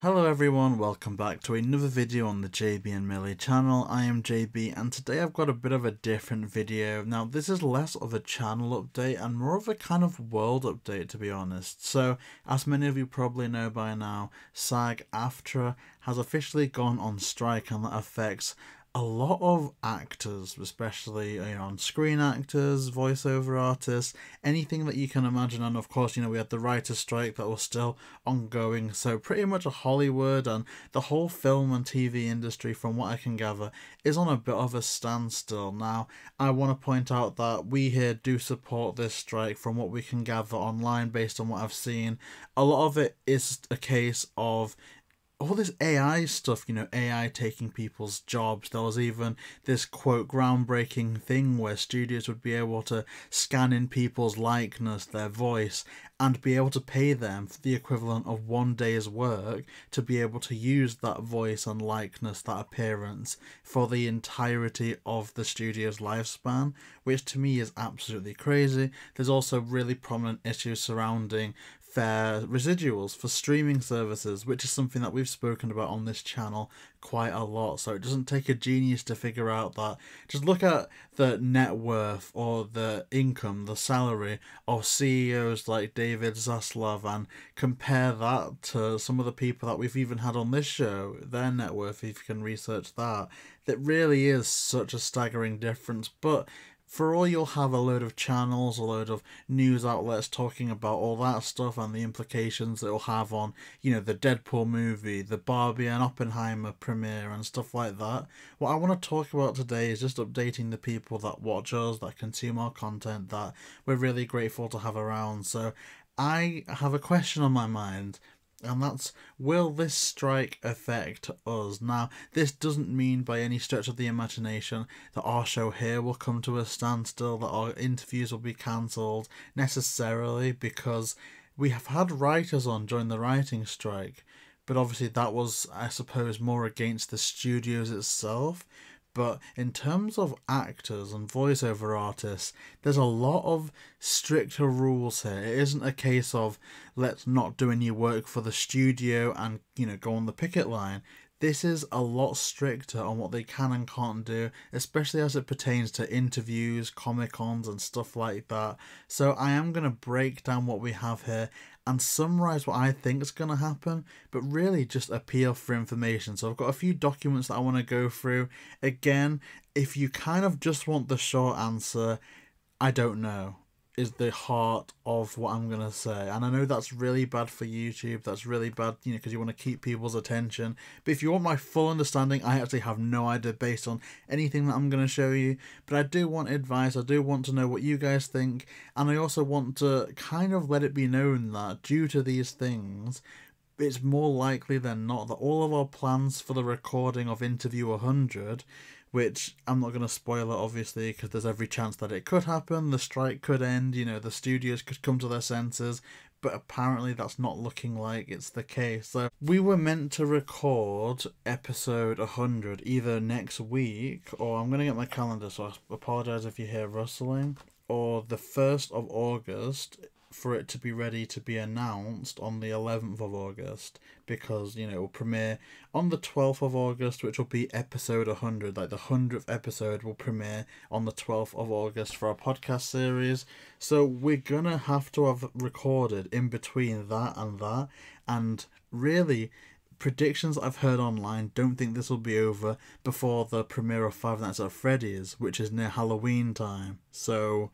Hello everyone, welcome back to another video on the JayBee and Milly channel. I am JayBee and today I've got a bit of a different video. Now this is less of a channel update and more of a kind of world update, to be honest. So as many of you probably know by now, SAG-AFTRA has officially gone on strike, and that affects a lot of actors, especially on-screen actors, voiceover artists, anything that you can imagine. And of course, we had the writer's strike that was still ongoing, so pretty much Hollywood and the whole film and TV industry, from what I can gather, is on a bit of a standstill. Now, I want to point out that we here do support this strike. From what we can gather online, based on what I've seen, a lot of it is a case of all this AI stuff, AI taking people's jobs. There was even this quote groundbreaking thing where studios would be able to scan in people's likeness, their voice, and be able to pay them for the equivalent of one day's work to be able to use that voice and likeness, that appearance, for the entirety of the studio's lifespan, which to me is absolutely crazy. There's also really prominent issues surrounding fair residuals for streaming services, which is something that we've spoken about on this channel quite a lot. So it doesn't take a genius to figure out that. Just look at the net worth or the income, the salary of CEOs like David Zaslav, and compare that to some of the people that we've even had on this show, their net worth, if you can research that. That really is such a staggering difference. But for all you'll have a load of channels, a load of news outlets talking about all that stuff and the implications it'll have on, the Deadpool movie, the Barbie and Oppenheimer premiere and stuff like that. What I want to talk about today is just updating the people that watch us, that consume our content, that we're really grateful to have around. So I have a question on my mind, and that's, will this strike affect us? Now, this doesn't mean by any stretch of the imagination that our show here will come to a standstill, that our interviews will be cancelled necessarily, because we have had writers on during the writing strike, but obviously that was, I suppose, more against the studios itself. But in terms of actors and voiceover artists, there's a lot of stricter rules here. It isn't a case of let's not do any work for the studio and, go on the picket line. This is a lot stricter on what they can and can't do, especially as it pertains to interviews, Comic-Cons and stuff like that. So I am going to break down what we have here and summarize what I think is going to happen, but really just appeal for information. So I've got a few documents that I want to go through. Again, if you kind of just want the short answer, I don't know, is the heart of what I'm gonna say. And I know that's really bad for YouTube, that's really bad, because you want to keep people's attention. But if you want my full understanding, I actually have no idea based on anything that I'm gonna show you. But I do want advice, I do want to know what you guys think, and I also want to kind of let it be known that due to these things, it's more likely than not that all of our plans for the recording of Interview 100, which I'm not going to spoil it obviously because there's every chance that it could happen, the strike could end, the studios could come to their senses, but apparently that's not looking like it's the case. So we were meant to record episode 100 either next week, or I'm going to get my calendar, so I apologise if you hear rustling, or the 1st of August, for it to be ready to be announced on the 11th of August, because it will premiere on the 12th of August, which will be episode 100, like the 100th episode will premiere on the 12th of August for our podcast series. So we're gonna have to have recorded in between that, and really, predictions I've heard online don't think this will be over before the premiere of Five Nights at Freddy's, which is near Halloween time. So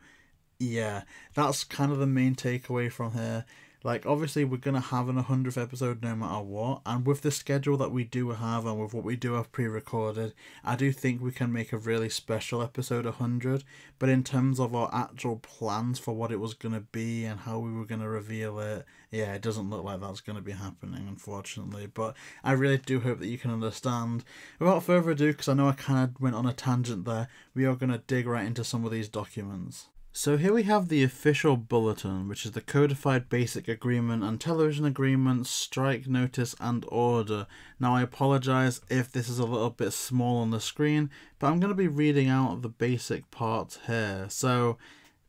yeah, that's kind of the main takeaway from here. Like, obviously we're going to have an 100th episode no matter what, and with the schedule that we do have and with what we do have pre-recorded, I do think we can make a really special episode 100, but in terms of our actual plans for what it was going to be and how we were going to reveal it, yeah, it doesn't look like that's going to be happening, unfortunately. But I really do hope that you can understand. Without further ado, because I know I kind of went on a tangent there, we are going to dig right into some of these documents. So here we have the official bulletin, which is the codified basic agreement and television agreement, strike notice and order. Now I apologise if this is a little bit small on the screen, but I'm going to be reading out the basic parts here. So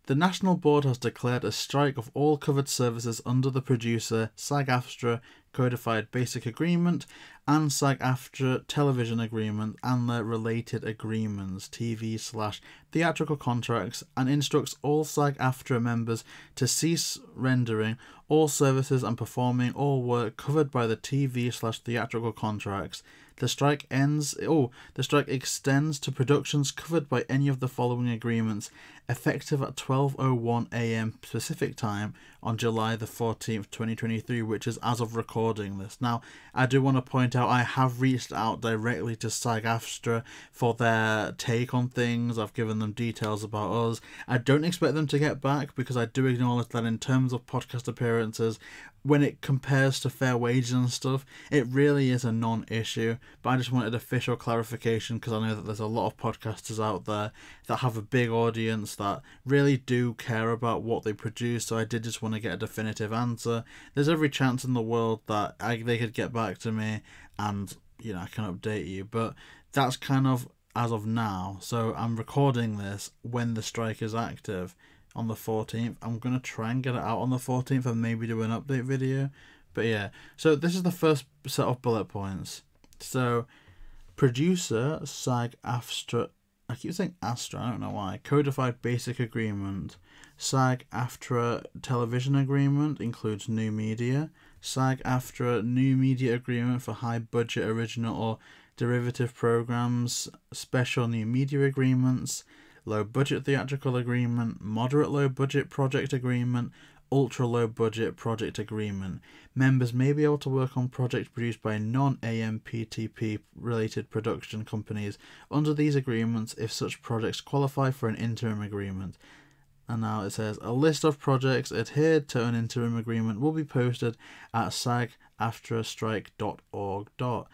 The National Board has declared a strike of all covered services under the producer, SAG-AFTRA, Codified Basic Agreement, and SAG-AFTRA Television Agreement and their related agreements, TV/theatrical contracts, and instructs all SAG-AFTRA members to cease rendering all services and performing all work covered by the TV/theatrical contracts. The strike extends to productions covered by any of the following agreements, effective at 12:01 a.m. Pacific Time on July the 14th, 2023, which is as of recording this. Now, I do want to point out I have reached out directly to SAG-AFTRA for their take on things. I've given them details about us. I don't expect them to get back because I do acknowledge that in terms of podcast appearances, when it compares to fair wages and stuff, it really is a non-issue. But I just wanted official clarification because I know that there's a lot of podcasters out there that have a big audience that really do care about what they produce. So I did just want to get a definitive answer. There's every chance in the world that they could get back to me and, you know, I can update you. But that's kind of as of now. So I'm recording this when the strike is active. On the 14th. I'm going to try and get it out on the 14th and maybe do an update video. But yeah, so this is the first set of bullet points. So, producer, SAG-AFTRA, I keep saying Astra, I don't know why. Codified Basic Agreement. SAG-AFTRA Television Agreement includes new media. SAG-AFTRA New Media Agreement for high budget original or derivative programs. Special New Media Agreements. Low budget theatrical agreement, moderate low budget project agreement, ultra low budget project agreement. Members may be able to work on projects produced by non-AMPTP related production companies under these agreements if such projects qualify for an interim agreement. And now it says a list of projects adhered to an interim agreement will be posted at sagaftrastrike.org.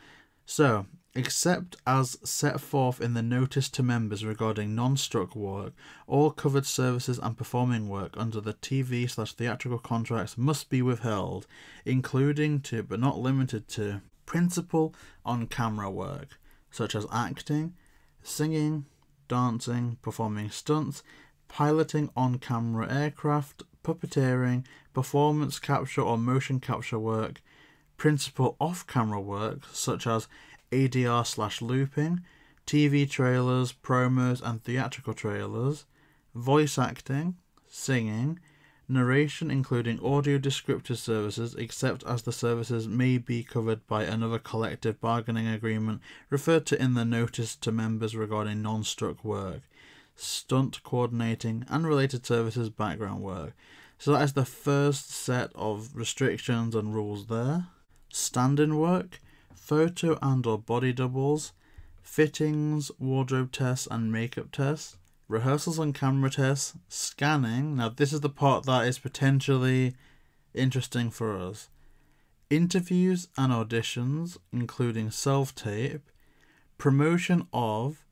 So, except as set forth in the notice to members regarding non-struck work, all covered services and performing work under the TV/theatrical contracts must be withheld, including to, but not limited to, principal on-camera work, such as acting, singing, dancing, performing stunts, piloting on-camera aircraft, puppeteering, performance capture or motion capture work, principal off-camera work, such as ADR/looping, TV trailers, promos and theatrical trailers, voice acting, singing, narration including audio descriptive services except as the services may be covered by another collective bargaining agreement referred to in the notice to members regarding non-struck work, stunt coordinating and related services background work. So that is the first set of restrictions and rules there. Stand-in work, photo and or body doubles, fittings, wardrobe tests and makeup tests, rehearsals and camera tests, scanning. Now this is the part that is potentially interesting for us. Interviews and auditions, including self-tape, promotion of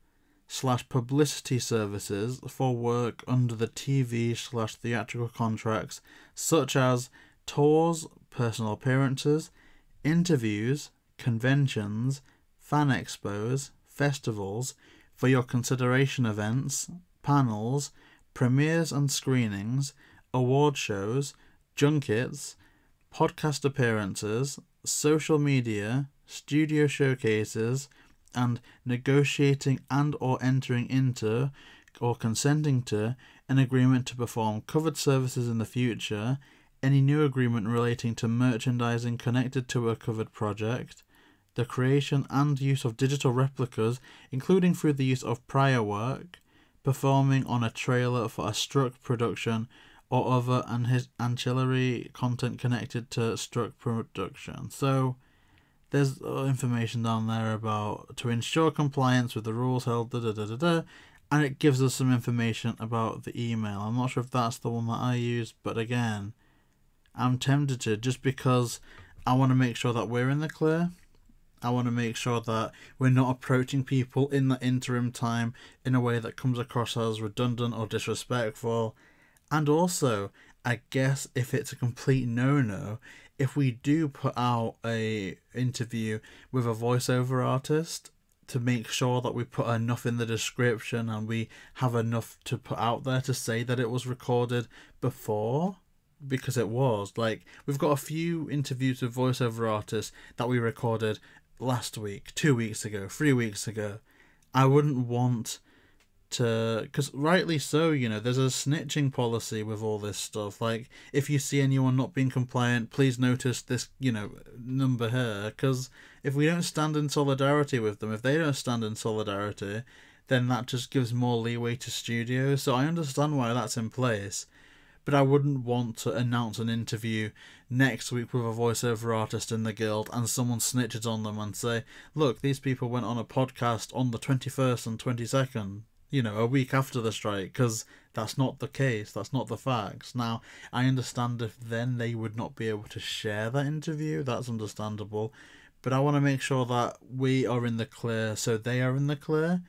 / publicity services for work under the TV/theatrical contracts, such as tours, personal appearances, interviews, conventions, fan expos, festivals, for your consideration events, panels, premieres and screenings, award shows, junkets, podcast appearances, social media, studio showcases, and negotiating and or entering into or consenting to an agreement to perform covered services in the future, any new agreement relating to merchandising connected to a covered project, the creation and use of digital replicas, including through the use of prior work, performing on a trailer for a struck production, or other ancillary content connected to struck production. So, there's information down there about to ensure compliance with the rules held, and it gives us some information about the email. I'm not sure if that's the one that I used, but again, I'm tempted to, just because I want to make sure that we're in the clear. I want to make sure that we're not approaching people in the interim time in a way that comes across as redundant or disrespectful. And also, I guess if it's a complete no-no, if we do put out a interview with a voiceover artist, to make sure that we put enough in the description and we have enough to put out there to say that it was recorded before because it was. Like, we've got a few interviews with voiceover artists that we recorded last week, 2 weeks ago, 3 weeks ago. I wouldn't want to, because rightly so, you know, there's a snitching policy with all this stuff. Like, if you see anyone not being compliant, please notice this, you know, number here, because if we don't stand in solidarity with them, if they don't stand in solidarity, then that just gives more leeway to studios. So I understand why that's in place, but I wouldn't want to announce an interview next week with a voiceover artist in the guild and someone snitches on them and say, look, these people went on a podcast on the 21st and 22nd, you know, a week after the strike, because that's not the case, that's not the facts. Now, I understand if then they would not be able to share that interview, that's understandable, but I want to make sure that we are in the clear so they are in the clear,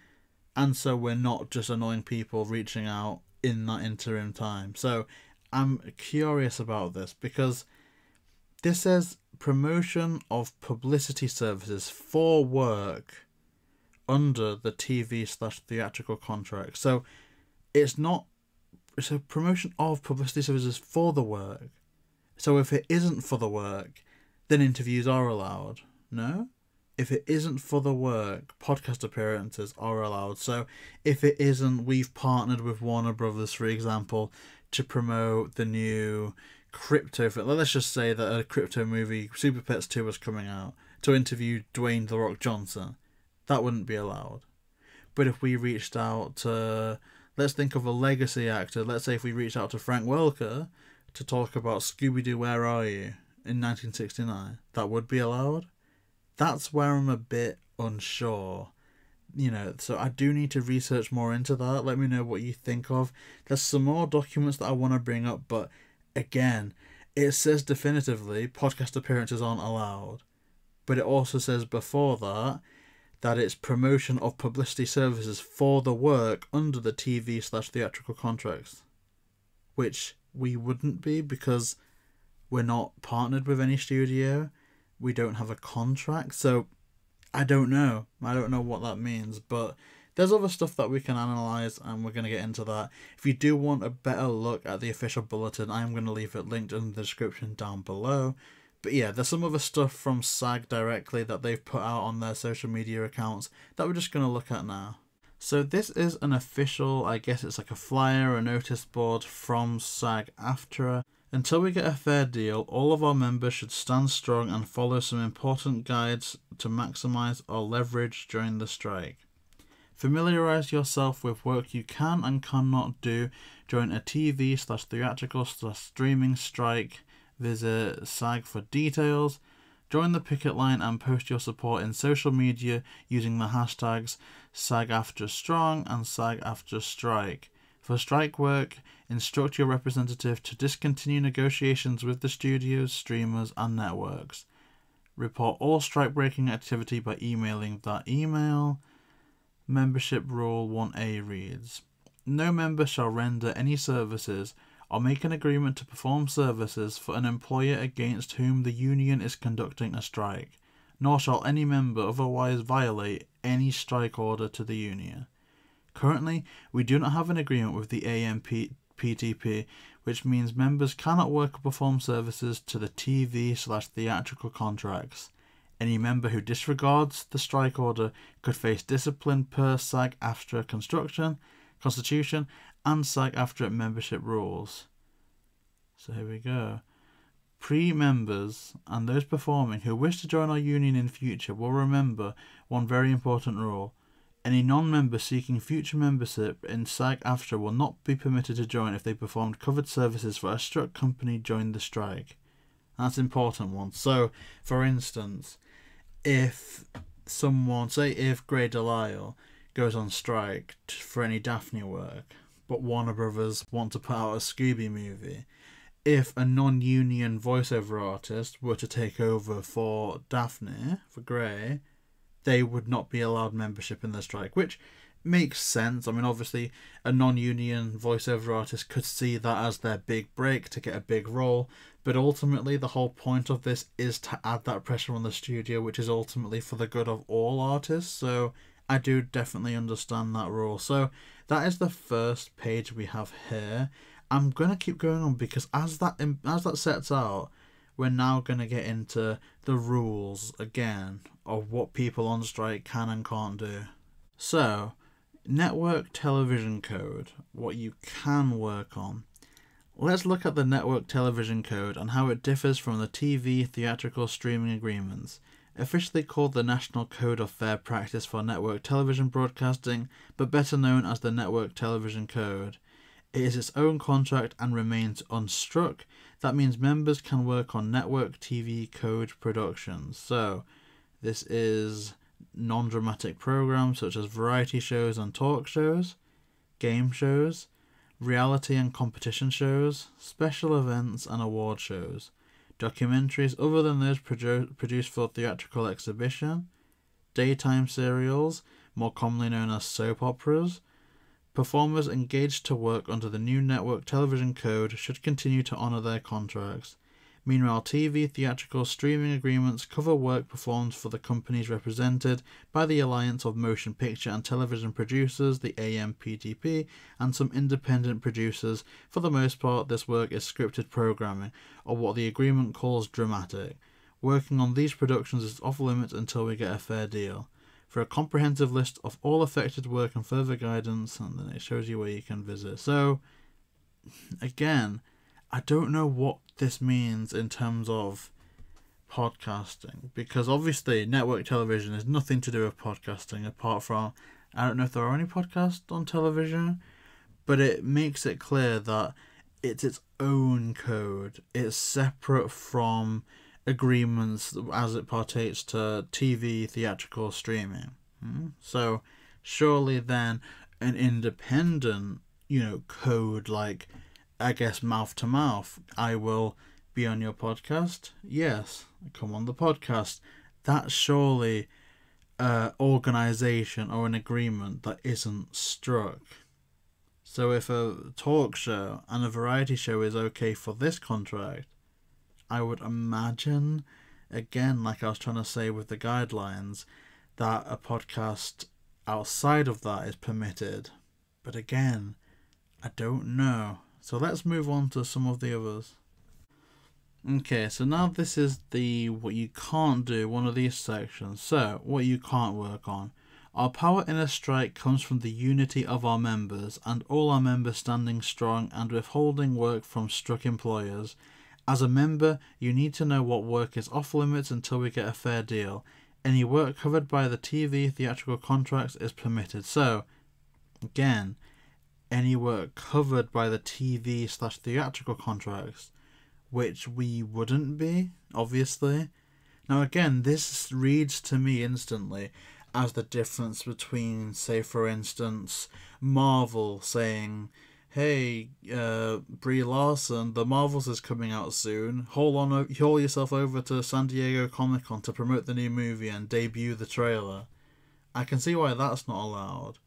and so we're not just annoying people reaching out in that interim time. So I'm curious about this, because this says promotion of publicity services for work under the TV/theatrical contract. So it's a promotion of publicity services for the work. So if it isn't for the work, then interviews are allowed. No? If it isn't for the work, podcast appearances are allowed. So if it isn't, we've partnered with Warner Brothers, for example, to promote the new crypto. Let's just say that a crypto movie, Super Pets 2, was coming out, to interview Dwayne "The Rock" Johnson. That wouldn't be allowed. But if we reached out to, let's think of a legacy actor, let's say if we reached out to Frank Welker to talk about Scooby-Doo, Where Are You? In 1969, that would be allowed. That's where I'm a bit unsure. You know, so I do need to research more into that. Let me know what you think of. There's some more documents that I want to bring up, but again, it says definitively podcast appearances aren't allowed. But it also says before that it's promotion of publicity services for the work under the TV/theatrical contracts, which we wouldn't be because we're not partnered with any studio. We don't have a contract, so I don't know. I don't know what that means, but there's other stuff that we can analyse, and we're going to get into that. If you do want a better look at the official bulletin, I'm going to leave it linked in the description down below. But yeah, there's some other stuff from SAG directly that they've put out on their social media accounts that we're just going to look at now. So this is an official, I guess it's like a flyer or a notice board from SAG-AFTRA. Until we get a fair deal, all of our members should stand strong and follow some important guides to maximise our leverage during the strike. Familiarise yourself with work you can and cannot do during a TV/theatrical/streaming strike. Visit SAG for details. Join the picket line and post your support in social media using the hashtags SAG-AFTRA-strong and SAG-AFTRA-strike. For strike work, instruct your representative to discontinue negotiations with the studios, streamers, and networks. Report all strike-breaking activity by emailing that email. Membership Rule 1A reads, no member shall render any services or make an agreement to perform services for an employer against whom the union is conducting a strike, nor shall any member otherwise violate any strike order to the union. Currently, we do not have an agreement with the AMPTP, which means members cannot work or perform services to the TV/theatrical contracts. Any member who disregards the strike order could face discipline per SAG-AFTRA Constitution and SAG-AFTRA membership rules. So here we go. Pre-members and those performing who wish to join our union in future will remember one very important rule. Any non-member seeking future membership in SAG-AFTRA will not be permitted to join if they performed covered services for a struck company during the strike. That's an important one. So, for instance, if someone, say if Grey Delisle goes on strike for any Daphne work, but Warner Brothers want to put out a Scooby movie, if a non-union voiceover artist were to take over for Daphne, for Grey, they would not be allowed membership in the strike, which makes sense. I mean, obviously, a non-union voiceover artist could see that as their big break to get a big role, but ultimately the whole point of this is to add that pressure on the studio, which is ultimately for the good of all artists, so I do definitely understand that rule. So that is the first page we have here, I'm going to keep going on because as that sets out, we're now going to get into the rules again of what people on strike can and can't do. So, network television code, what you can work on. Let's look at the network television code and how it differs from the TV theatrical streaming agreements, officially called the National Code of Fair Practice for Network Television Broadcasting, but better known as the Network Television Code. It is its own contract and remains unstruck. That means members can work on network TV code productions. So, this is non-dramatic programs such as variety shows and talk shows, game shows, reality and competition shows, special events and award shows, documentaries other than those produced for theatrical exhibition, daytime serials, more commonly known as soap operas. Performers engaged to work under the new network television code should continue to honour their contracts. Meanwhile, TV theatrical streaming agreements cover work performed for the companies represented by the Alliance of Motion Picture and Television Producers, the AMPTP, and some independent producers. For the most part, this work is scripted programming, or what the agreement calls dramatic. Working on these productions is off limits until we get a fair deal. For a comprehensive list of all affected work and further guidance, and then it shows you where you can visit. So, again, I don't know what this means in terms of podcasting, because obviously network television has nothing to do with podcasting apart from, I don't know if there are any podcasts on television, but it makes it clear that it's its own code. It's separate from agreements as it partakes to TV theatrical streaming. So surely then an independent, code like, I guess, mouth to mouth, I will be on your podcast. Yes, come on the podcast. That's surely an organisation or an agreement that isn't struck. So if a talk show and a variety show is okay for this contract, I would imagine, again, like I was trying to say with the guidelines, that a podcast outside of that is permitted. But again, I don't know. So let's move on to some of the others. Okay, so now this is the what you can't do, one of these sections. So, what you can't work on. Our power in a strike comes from the unity of our members, and all our members standing strong and withholding work from struck employers. As a member, you need to know what work is off limits until we get a fair deal. Any work covered by the TV theatrical contracts is permitted. So, again, any work covered by the TV/theatrical contracts, which we wouldn't be, obviously. Now again, this reads to me instantly as the difference between, say for instance, Marvel saying, hey, Brie Larson, the Marvels is coming out soon, haul yourself over to San Diego Comic-Con to promote the new movie and debut the trailer. I can see why that's not allowed,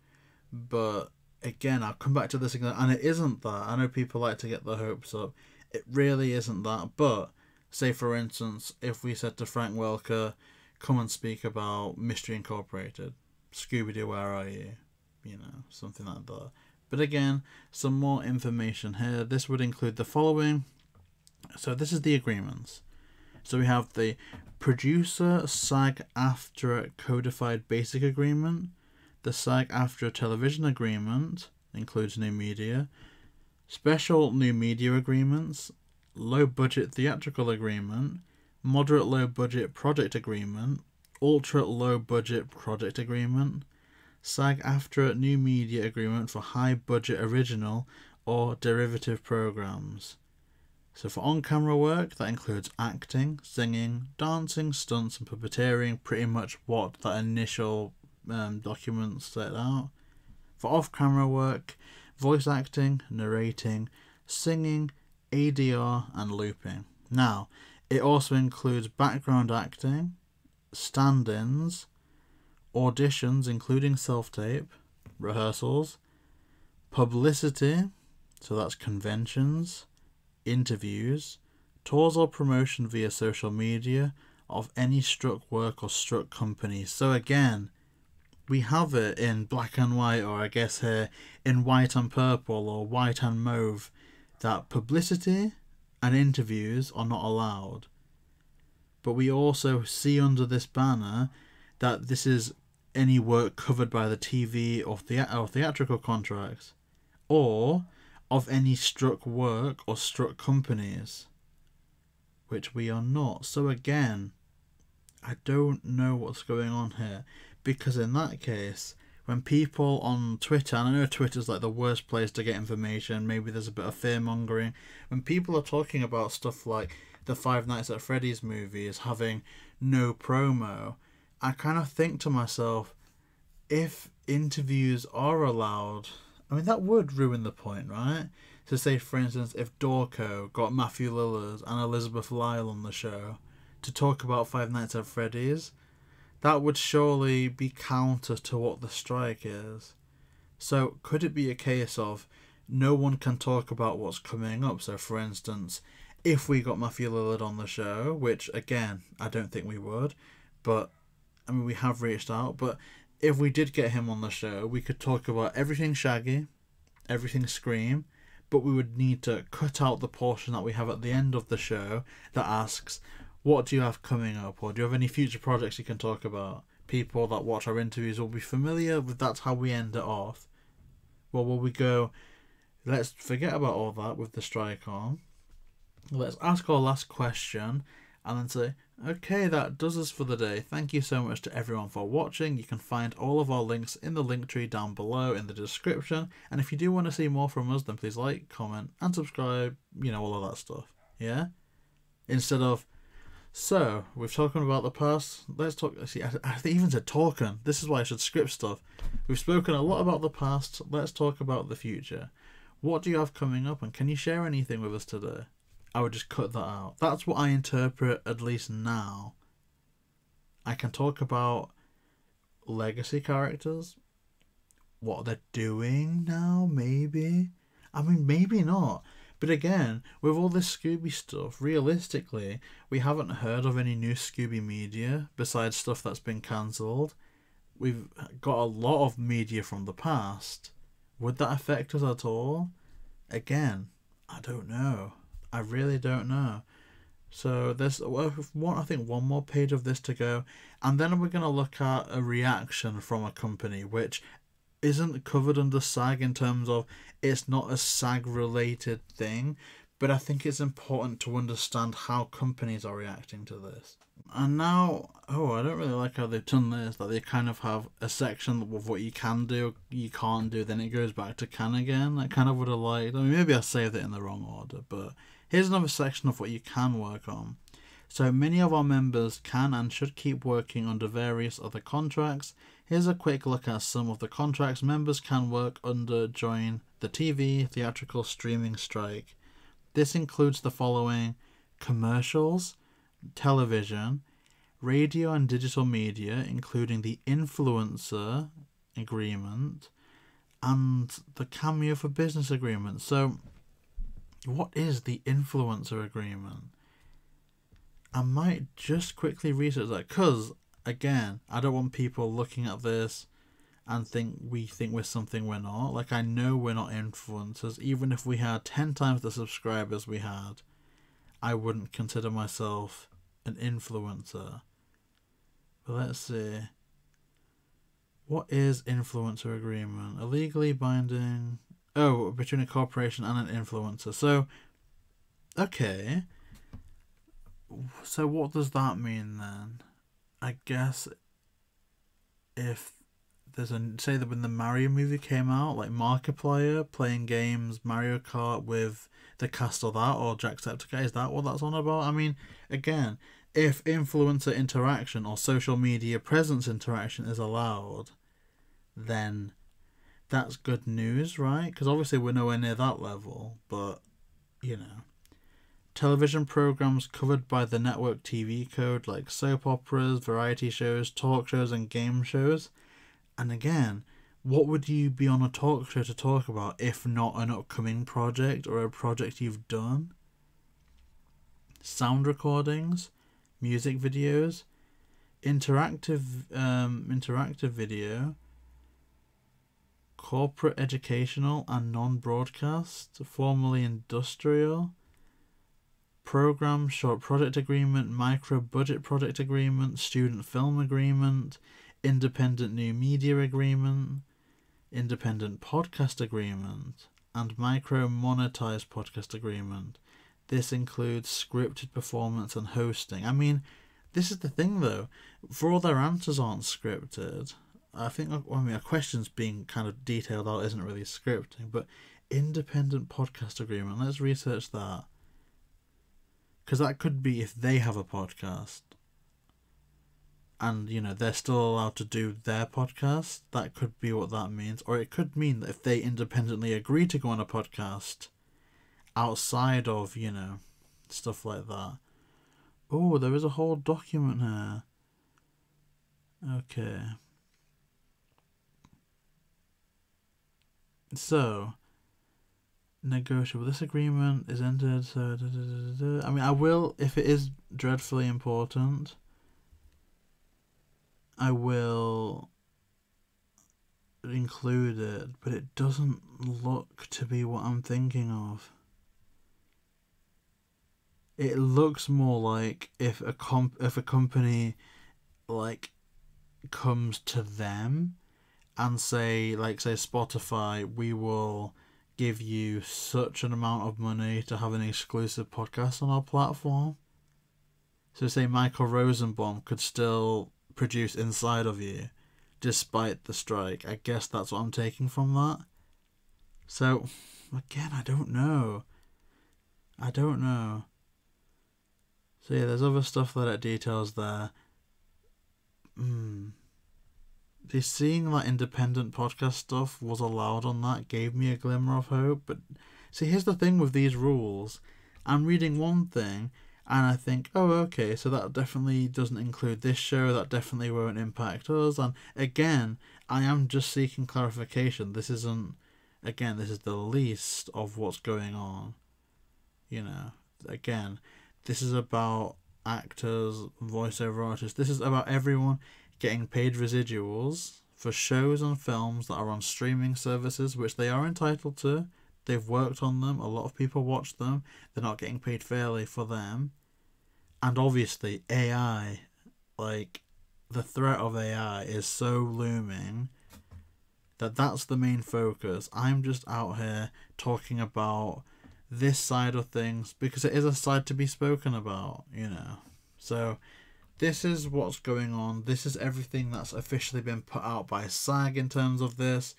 but again, I'll come back to this again, and it isn't that. I know people like to get their hopes up. It really isn't that. But, say for instance, if we said to Frank Welker, come and speak about Mystery Incorporated, Scooby-Doo, where are you? Something like that. But again, some more information here. This would include the following. So this is the agreements. So we have the producer SAG-AFTRA codified basic agreement. The SAG-AFTRA television agreement includes new media, special new media agreements, low-budget theatrical agreement, moderate low-budget project agreement, ultra-low-budget project agreement, SAG-AFTRA new media agreement for high-budget original or derivative programs. So for on-camera work, that includes acting, singing, dancing, stunts and puppeteering, pretty much what that initial documents set out. For off-camera work, voice acting, narrating, singing, ADR and looping. Now, it also includes background acting, stand-ins, auditions including self-tape, rehearsals, publicity, so that's conventions, interviews, tours or promotion via social media of any struck work or struck company. So again, we have it in black and white, or I guess here in white and purple or white and mauve. that publicity and interviews are not allowed. But we also see under this banner that this is any work covered by the TV or theatrical contracts, or of any struck work or struck companies, which we are not. So again, I don't know what's going on here, because in that case, when people on Twitter, and I know Twitter's like the worst place to get information, maybe there's a bit of fear mongering, when people are talking about stuff like the Five Nights at Freddy's movies having no promo, I kind of think to myself, if interviews are allowed, I mean, that would ruin the point, right? So say, for instance, if Dorco got Matthew Lillard and Elizabeth Lyle on the show to talk about Five Nights at Freddy's, that would surely be counter to what the strike is. So could it be a case of no one can talk about what's coming up? So for instance, if we got Matthew Lillard on the show, which again, I don't think we would, but I mean, we have reached out, but if we did get him on the show, we could talk about everything Shaggy, everything Scream, but we would need to cut out the portion that we have at the end of the show that asks, what do you have coming up, or do you have any future projects you can talk about? People that watch our interviews will be familiar with, that's how we end it off. Well, will we go, let's forget about all that with the strike on, let's ask our last question, and then say, okay, that does us for the day. Thank you so much to everyone for watching. You can find all of our links in the link tree down below in the description. And if you do want to see more from us, then please like, comment, and subscribe. You know, all of that stuff. Yeah? Instead of, so, we've talked about the past. Let's talk. See, I even said talking. This is why I should script stuff. We've spoken a lot about the past. Let's talk about the future. What do you have coming up? And can you share anything with us today? I would just cut that out. That's what I interpret, at least now. I can talk about legacy characters, what they're doing now, maybe. I mean, maybe not. But again, with all this Scooby stuff, realistically, we haven't heard of any new Scooby media besides stuff that's been cancelled. We've got a lot of media from the past. Would that affect us at all? Again, I don't know. I really don't know. So there's I think one more page of this to go, and then we're going to look at a reaction from a company which isn't covered under SAG in terms of it's not a SAG related thing, but I think it's important to understand how companies are reacting to this. And now, I don't really like how they've done this, that they kind of have a section of what you can do, you can't do, then it goes back to can again. I kind of would have liked, I mean, maybe I saved it in the wrong order, but here's another section of what you can work on. So many of our members can and should keep working under various other contracts. Here's a quick look at some of the contracts members can work under during the TV theatrical streaming strike. This includes the following: commercials, television, radio and digital media, including the influencer agreement, and the cameo for business agreement. So what is the influencer agreement? I might just quickly research that, because again, I don't want people looking at this and think we're something we're not. Like, I know we're not influencers. Even if we had 10 times the subscribers we had, I wouldn't consider myself an influencer. But let's see. What is influencer agreement? A legally binding... Oh, between a corporation and an influencer. So, okay. So what does that mean then? I guess if there's say that when the Mario movie came out, like Markiplier playing games, Mario Kart with the cast of that, or Jacksepticeye, is that what that's on about? I mean, again, if influencer interaction or social media presence interaction is allowed, then that's good news, right? Because obviously we're nowhere near that level, but, you know. Television programs covered by the network TV code, like soap operas, variety shows, talk shows, and game shows. And again, what would you be on a talk show to talk about if not an upcoming project or a project you've done? Sound recordings, music videos, interactive video, corporate, educational, and non-broadcast, formerly industrial, program, short project agreement, micro budget project agreement, student film agreement, independent new media agreement, independent podcast agreement, and micro monetized podcast agreement. This includes scripted performance and hosting. I mean, this is the thing though, for all their answers aren't scripted. I think, a question's being kind of detailed out isn't really scripting, but independent podcast agreement, let's research that. Because that could be if they have a podcast and, you know, they're still allowed to do their podcast. That could be what that means. Or it could mean that if they independently agree to go on a podcast outside of, you know, stuff like that. Oh, there is a whole document here. Okay. So, negotiable. This agreement is entered, so... I mean, I will, if it is dreadfully important, I will include it, but it doesn't look to be what I'm thinking of. It looks more like if a company, like, comes to them and say Spotify, we will give you such an amount of money to have an exclusive podcast on our platform. So say Michael Rosenbaum could still produce Inside of You despite the strike. I guess that's what I'm taking from that. So, again, I don't know. So yeah, there's other stuff that it details there. Seeing that independent podcast stuff was allowed on that gave me a glimmer of hope. But see, here's the thing with these rules. I'm reading one thing and I think, oh, okay, so that definitely doesn't include this show, that definitely won't impact us. And again, I am just seeking clarification. This is the least of what's going on. You know, again, this is about actors, voiceover artists. This is about everyone getting paid residuals for shows and films that are on streaming services, which they are entitled to. They've worked on them. A lot of people watch them. They're not getting paid fairly for them. And obviously, AI, like, the threat of AI is so looming that that's the main focus. I'm just out here talking about this side of things because it is a side to be spoken about, you know. So this is what's going on. This is everything that's officially been put out by SAG in terms of this.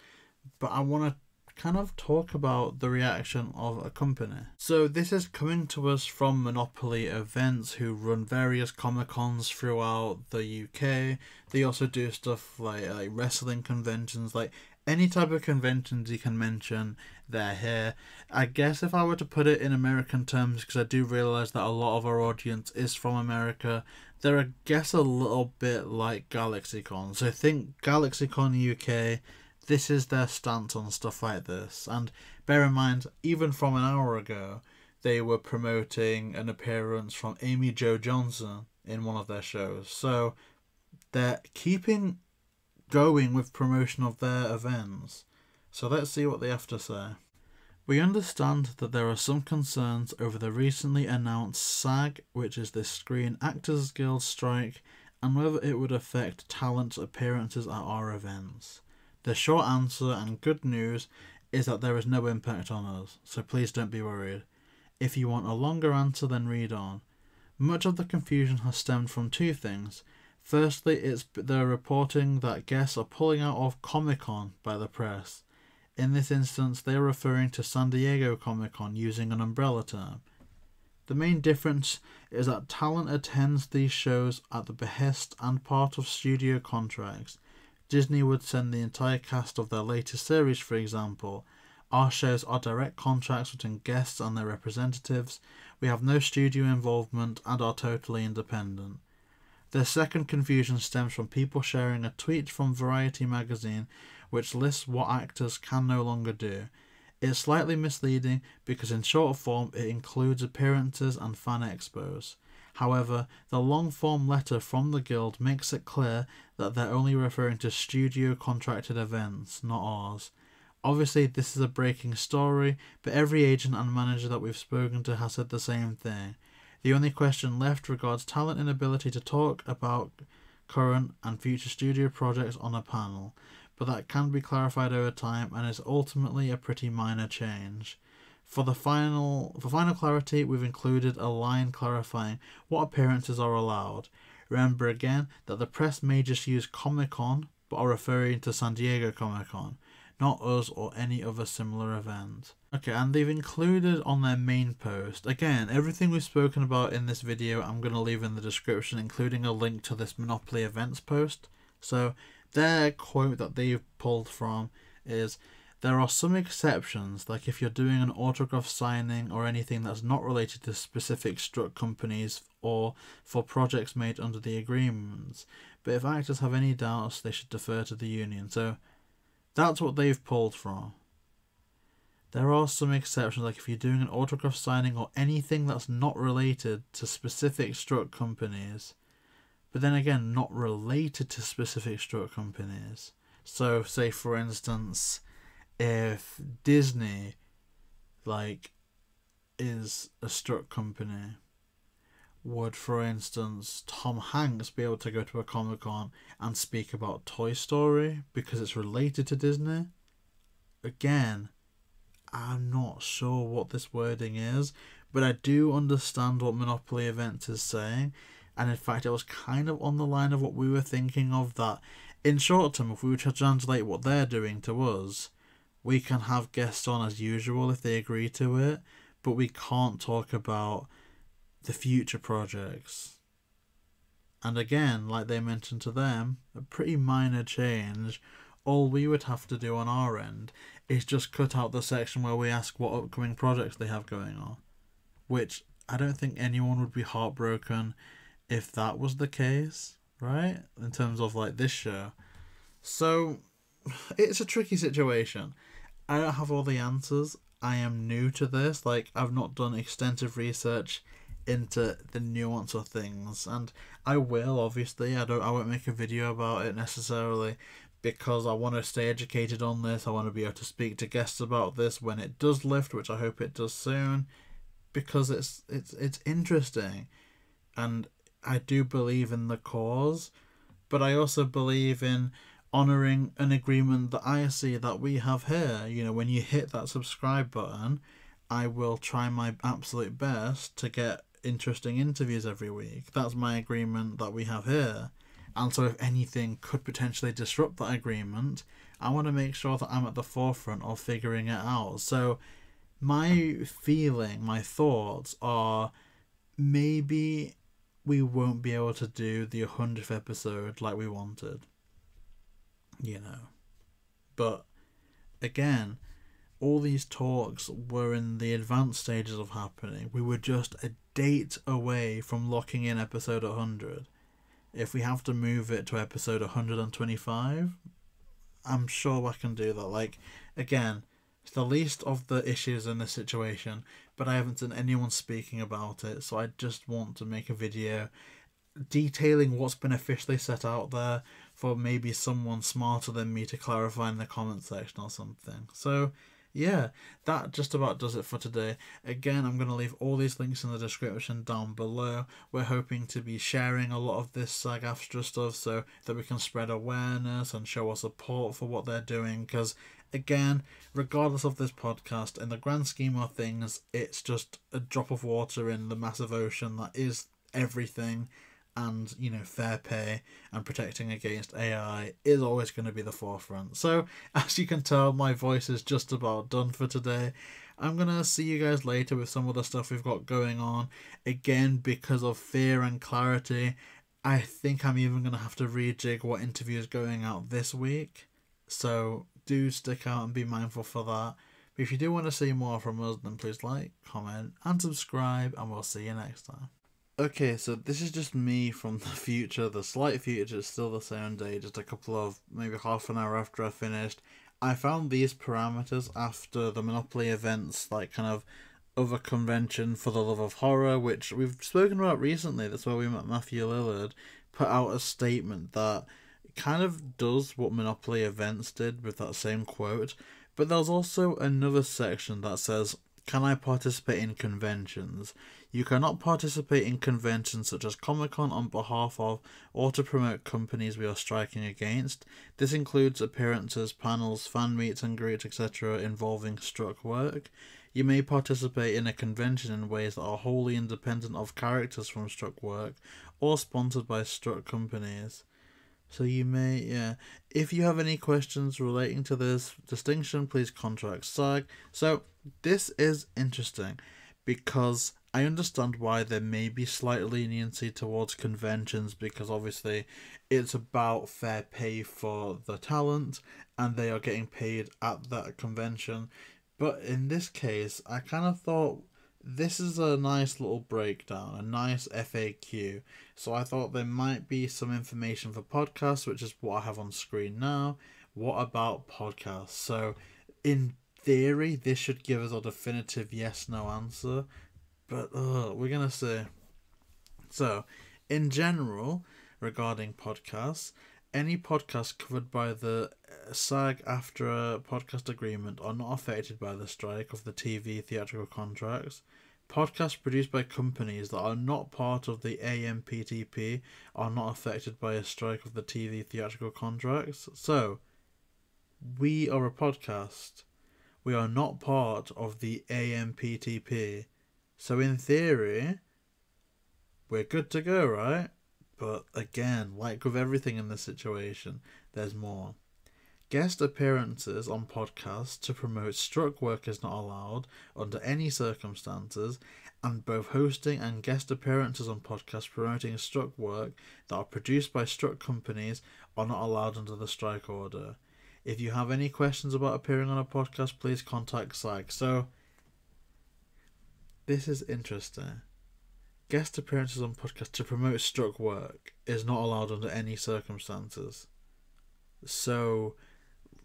But I want to kind of talk about the reaction of a company. So this is coming to us from Monopoly Events, who run various Comic-Cons throughout the UK. They also do stuff like wrestling conventions, like any type of conventions you can mention, they're here. I guess if I were to put it in American terms, because I do realise that a lot of our audience is from America, they're, I guess, a little bit like GalaxyCon. So think GalaxyCon UK, this is their stance on stuff like this. And bear in mind, even from an hour ago, they were promoting an appearance from Amy Jo Johnson in one of their shows. So they're keeping going with promotion of their events. So let's see what they have to say. We understand that there are some concerns over the recently announced SAG, which is the Screen Actors Guild strike, and whether it would affect talent's appearances at our events. The short answer and good news is that there is no impact on us, so please don't be worried. If you want a longer answer, then read on. Much of the confusion has stemmed from two things. Firstly, it's the reporting that guests are pulling out of Comic-Con by the press. In this instance, they are referring to San Diego Comic-Con using an umbrella term. The main difference is that talent attends these shows at the behest and part of studio contracts. Disney would send the entire cast of their latest series, for example. Our shows are direct contracts between guests and their representatives. We have no studio involvement and are totally independent. The second confusion stems from people sharing a tweet from Variety magazine which lists what actors can no longer do. It's slightly misleading because in short form it includes appearances and fan expos. However, the long-form letter from the Guild makes it clear that they're only referring to studio contracted events, not ours. Obviously, this is a breaking story, but every agent and manager that we've spoken to has said the same thing. The only question left regards talent and ability to talk about current and future studio projects on a panel, but that can be clarified over time and is ultimately a pretty minor change. For final clarity, we've included a line clarifying what appearances are allowed. Remember again that the press may just use Comic-Con, but are referring to San Diego Comic-Con, not us or any other similar event. Okay, and they've included on their main post, again, everything we've spoken about in this video I'm going to leave in the description, including a link to this Monopoly events post. So their quote that they've pulled from is, "There are some exceptions, like if you're doing an autograph signing or anything that's not related to specific struck companies or for projects made under the agreements. But if actors have any doubts, they should defer to the union." So that's what they've pulled from. There are some exceptions, like if you're doing an autograph signing or anything that's not related to specific struck companies. But then again, not related to specific struck companies. So say for instance, if Disney is a struck company, would for instance Tom Hanks be able to go to a Comic-Con and speak about Toy Story because it's related to Disney? Again, I'm not sure what this wording is, but I do understand what Monopoly Events is saying, and in fact it was kind of on the line of what we were thinking of, that in short term, if we were to translate what they're doing to us, we can have guests on as usual if they agree to it, but we can't talk about the future projects. And again, like they mentioned to them, a pretty minor change. All we would have to do on our end is just cut out the section where we ask what upcoming projects they have going on, which I don't think anyone would be heartbroken if that was the case, right? In terms of like this show. So it's a tricky situation. I don't have all the answers. I am new to this. Like, I've not done extensive research into the nuance of things, and I will, obviously. I won't make a video about it necessarily because I want to stay educated on this. I want to be able to speak to guests about this when it does lift, which I hope it does soon, because it's interesting, and I do believe in the cause, but I also believe in honouring an agreement that I see that we have here. You know, when you hit that subscribe button, I will try my absolute best to get interesting interviews every week. That's my agreement that we have here. And so if anything could potentially disrupt that agreement, I want to make sure that I'm at the forefront of figuring it out. So my feeling, my thoughts are, maybe we won't be able to do the 100th episode like we wanted. You know. But again, all these talks were in the advanced stages of happening. We were just a date away from locking in episode 100. If we have to move it to episode 125, I'm sure I can do that. Like, again, it's the least of the issues in this situation, but I haven't seen anyone speaking about it, so I just want to make a video detailing what's been officially set out there for maybe someone smarter than me to clarify in the comment section or something. So yeah, that just about does it for today. Again, I'm going to leave all these links in the description down below. We're hoping to be sharing a lot of this SAG-AFTRA stuff so that we can spread awareness and show our support for what they're doing, because again, regardless of this podcast, in the grand scheme of things, it's just a drop of water in the massive ocean that is everything. And, you know, fair pay and protecting against AI is always going to be the forefront. So, as you can tell, my voice is just about done for today. I'm going to see you guys later with some of the stuff we've got going on. Again, because of fear and clarity, I think I'm even going to have to rejig what interview is going out this week. So, do stick out and be mindful for that. But if you do want to see more from us, then please like, comment, and subscribe, and we'll see you next time. Okay, so this is just me from the future, the slight future. It's still the same day, just a couple of, maybe half an hour after I finished. I found these parameters after the Monopoly events, like kind of other convention for the love of horror, which we've spoken about recently. That's where we met Matthew Lillard, put out a statement that kind of does what Monopoly events did with that same quote, But there's also another section that says, can I participate in conventions? You cannot participate in conventions such as Comic-Con on behalf of or to promote companies we are striking against. This includes appearances, panels, fan meets and greets, etc. involving struck work. You may participate in a convention in ways that are wholly independent of characters from struck work or sponsored by struck companies. So you may, yeah. If you have any questions relating to this distinction, please contact SAG. So this is interesting because I understand why there may be slight leniency towards conventions, because obviously it's about fair pay for the talent and they are getting paid at that convention. But in this case, I kind of thought this is a nice little breakdown, a nice FAQ. So I thought there might be some information for podcasts, which is what I have on screen now. What about podcasts? So in theory, this should give us a definitive yes/no answer, but we're going to see. So in general, regarding podcasts, any podcasts covered by the SAG-AFTRA podcast agreement are not affected by the strike of the TV theatrical contracts. Podcasts produced by companies that are not part of the AMPTP are not affected by a strike of the TV theatrical contracts. So, we are a podcast. We are not part of the AMPTP. So in theory, we're good to go, right? But again, like with everything in this situation, there's more. Guest appearances on podcasts to promote struck work is not allowed under any circumstances, and both hosting and guest appearances on podcasts promoting struck work that are produced by struck companies are not allowed under the strike order. If you have any questions about appearing on a podcast, please contact SAG. So, this is interesting. Guest appearances on podcasts to promote struck work is not allowed under any circumstances. So,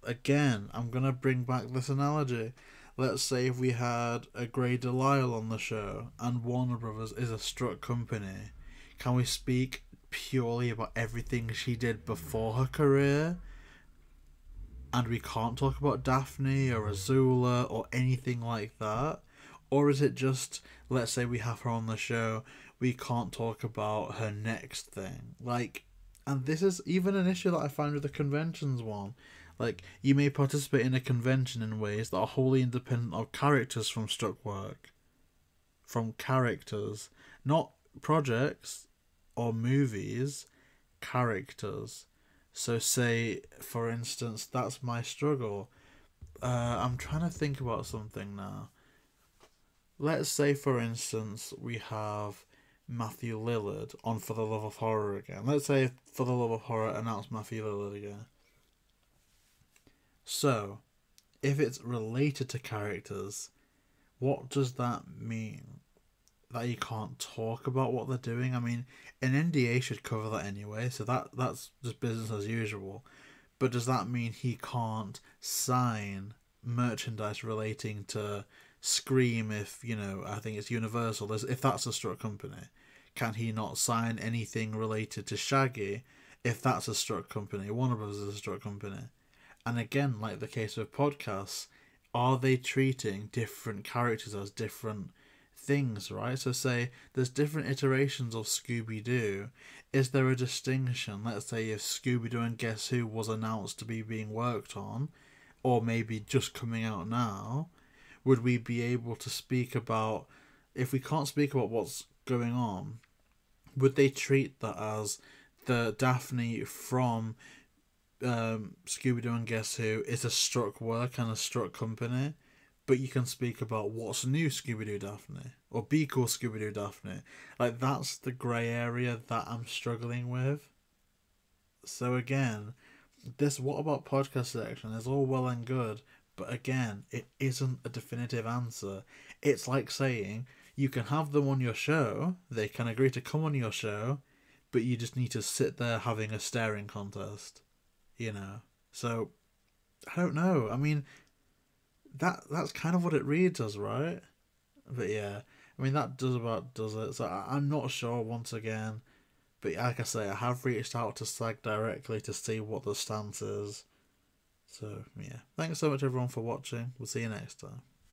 again, I'm going to bring back this analogy. Let's say if we had a Grey Delisle on the show and Warner Brothers is a struck company, can we speak purely about everything she did before her career? And we can't talk about Daphne or Azula or anything like that? Or is it just, let's say we have her on the show, we can't talk about her next thing? Like, and this is even an issue that I find with the conventions one. Like, you may participate in a convention in ways that are wholly independent of characters from struck work. From characters. Not projects or movies, characters. So say, for instance, that's my struggle. I'm trying to think about something now. Let's say, for instance, we have Matthew Lillard on For the Love of Horror again. Let's say For the Love of Horror announced Matthew Lillard again. So, if it's related to characters, what does that mean? That you can't talk about what they're doing? I mean, an NDA should cover that anyway, so that's just business as usual. But does that mean he can't sign merchandise relating to Scream if, I think it's Universal, if that's a struck company? Can he not sign anything related to Shaggy if that's a struck company? Warner Bros. Is a struck company. And again, like the case with podcasts, are they treating different characters as different things, right? So say there's different iterations of Scooby-Doo. Is there a distinction? Let's say if Scooby-Doo and Guess Who was announced to be being worked on, or maybe just coming out now, would we be able to speak about, if we can't speak about what's going on, would they treat that as the Daphne from Scooby-Doo and Guess Who is a struck work and a struck company, but you can speak about what's new Scooby-Doo Daphne, or Be Cool Scooby-Doo Daphne. Like, that's the grey area that I'm struggling with. So again, this what about podcast section is all well and good, but again, it isn't a definitive answer. It's like saying, you can have them on your show, they can agree to come on your show, but you just need to sit there having a staring contest. So I don't know. I mean, that's kind of what it reads as, right? But yeah, I mean, that does it. So I'm not sure once again, but like I say, I have reached out to SAG directly to see what the stance is. So yeah, thanks so much everyone for watching. We'll see you next time.